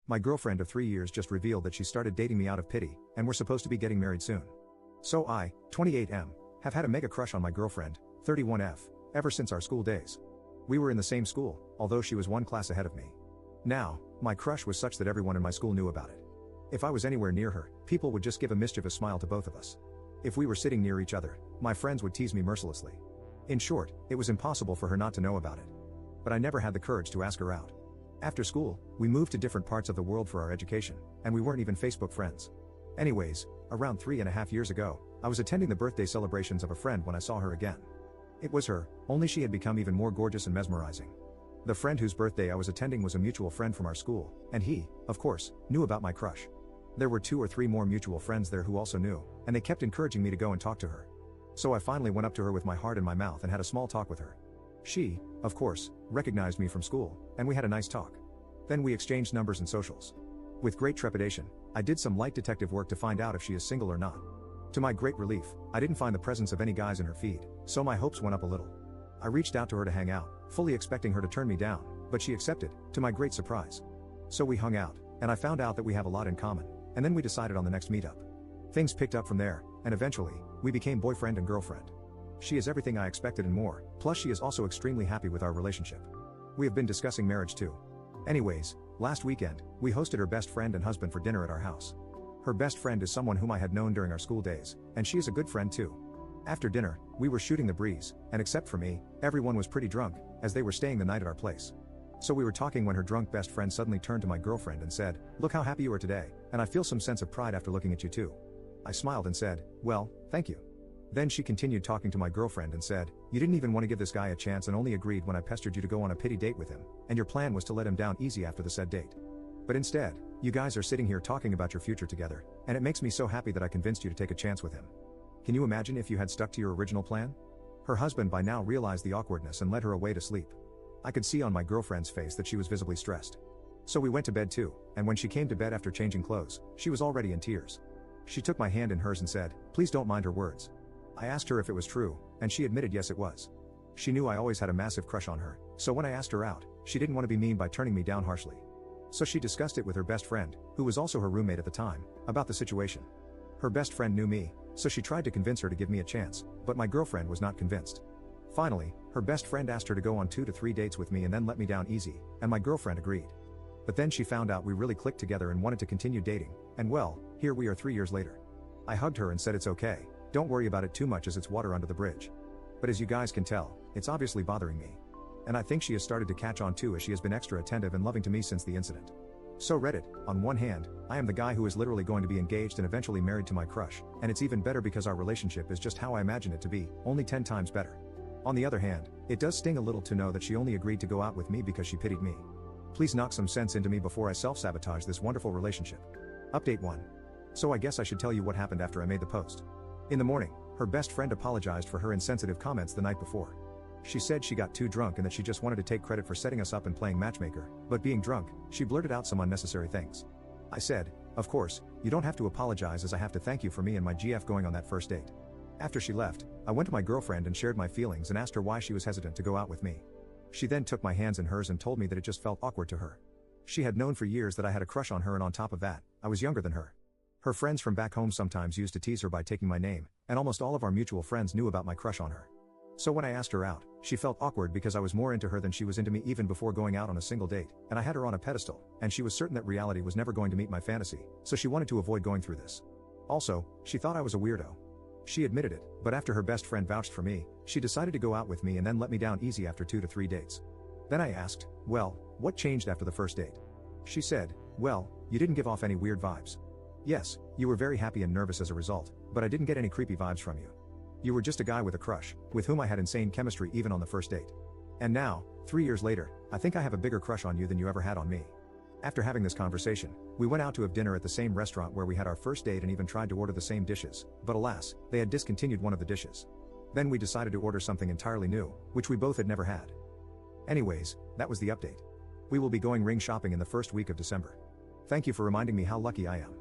My girlfriend of 3 years just revealed that she started dating me out of pity, and we're supposed to be getting married soon. So I, 28M, have had a mega crush on my girlfriend, 31F, ever since our school days. We were in the same school, although she was one class ahead of me. Now, my crush was such that everyone in my school knew about it. If I was anywhere near her, people would just give a mischievous smile to both of us. If we were sitting near each other, my friends would tease me mercilessly. In short, it was impossible for her not to know about it. But I never had the courage to ask her out. After school, we moved to different parts of the world for our education, and we weren't even Facebook friends. Anyways, around 3.5 years ago, I was attending the birthday celebrations of a friend when I saw her again. It was her, only she had become even more gorgeous and mesmerizing. The friend whose birthday I was attending was a mutual friend from our school, and he, of course, knew about my crush. There were 2 or 3 more mutual friends there who also knew, and they kept encouraging me to go and talk to her. So I finally went up to her with my heart in my mouth and had a small talk with her. She, of course, recognized me from school, and we had a nice talk. Then we exchanged numbers and socials. With great trepidation, I did some light detective work to find out if she is single or not. To my great relief, I didn't find the presence of any guys in her feed, so my hopes went up a little. I reached out to her to hang out, fully expecting her to turn me down, but she accepted, to my great surprise. So we hung out, and I found out that we have a lot in common, and then we decided on the next meetup. Things picked up from there, and eventually, we became boyfriend and girlfriend. She is everything I expected and more, plus she is also extremely happy with our relationship. We have been discussing marriage too. Anyways, last weekend, we hosted her best friend and husband for dinner at our house. Her best friend is someone whom I had known during our school days, and she is a good friend too. After dinner, we were shooting the breeze, and except for me, everyone was pretty drunk, as they were staying the night at our place. So we were talking when her drunk best friend suddenly turned to my girlfriend and said, "Look how happy you are today, and I feel some sense of pride after looking at you too." I smiled and said, "Well, thank you." Then she continued talking to my girlfriend and said, "You didn't even want to give this guy a chance and only agreed when I pestered you to go on a pity date with him, and your plan was to let him down easy after the said date. But instead, you guys are sitting here talking about your future together, and it makes me so happy that I convinced you to take a chance with him. Can you imagine if you had stuck to your original plan?" Her husband by now realized the awkwardness and led her away to sleep. I could see on my girlfriend's face that she was visibly stressed. So we went to bed too, and when she came to bed after changing clothes, she was already in tears. She took my hand in hers and said, "Please don't mind her words." I asked her if it was true, and she admitted yes it was. She knew I always had a massive crush on her, so when I asked her out, she didn't want to be mean by turning me down harshly. So she discussed it with her best friend, who was also her roommate at the time, about the situation. Her best friend knew me, so she tried to convince her to give me a chance, but my girlfriend was not convinced. Finally, her best friend asked her to go on 2 to 3 dates with me and then let me down easy, and my girlfriend agreed. But then she found out we really clicked together and wanted to continue dating, and well, here we are 3 years later. I hugged her and said it's okay, don't worry about it too much as it's water under the bridge. But as you guys can tell, it's obviously bothering me. And I think she has started to catch on too as she has been extra attentive and loving to me since the incident. So Reddit, on one hand, I am the guy who is literally going to be engaged and eventually married to my crush, and it's even better because our relationship is just how I imagine it to be, only 10 times better. On the other hand, it does sting a little to know that she only agreed to go out with me because she pitied me. Please knock some sense into me before I self-sabotage this wonderful relationship. Update 1. So I guess I should tell you what happened after I made the post. In the morning, her best friend apologized for her insensitive comments the night before. She said she got too drunk and that she just wanted to take credit for setting us up and playing matchmaker, but being drunk, she blurted out some unnecessary things. I said, "Of course, you don't have to apologize as I have to thank you for me and my GF going on that first date." After she left, I went to my girlfriend and shared my feelings and asked her why she was hesitant to go out with me. She then took my hands in hers and told me that it just felt awkward to her. She had known for years that I had a crush on her, and on top of that, I was younger than her. Her friends from back home sometimes used to tease her by taking my name, and almost all of our mutual friends knew about my crush on her. So when I asked her out, she felt awkward because I was more into her than she was into me even before going out on a single date, and I had her on a pedestal, and she was certain that reality was never going to meet my fantasy, so she wanted to avoid going through this. Also, she thought I was a weirdo. She admitted it, but after her best friend vouched for me, she decided to go out with me and then let me down easy after 2 to 3 dates. Then I asked, "Well, what changed after the first date?" She said, "Well, you didn't give off any weird vibes. Yes, you were very happy and nervous as a result, but I didn't get any creepy vibes from you. You were just a guy with a crush, with whom I had insane chemistry even on the first date. And now, 3 years later, I think I have a bigger crush on you than you ever had on me." After having this conversation, we went out to have dinner at the same restaurant where we had our first date and even tried to order the same dishes, but alas, they had discontinued one of the dishes. Then we decided to order something entirely new, which we both had never had. Anyways, that was the update. We will be going ring shopping in the first week of December. Thank you for reminding me how lucky I am.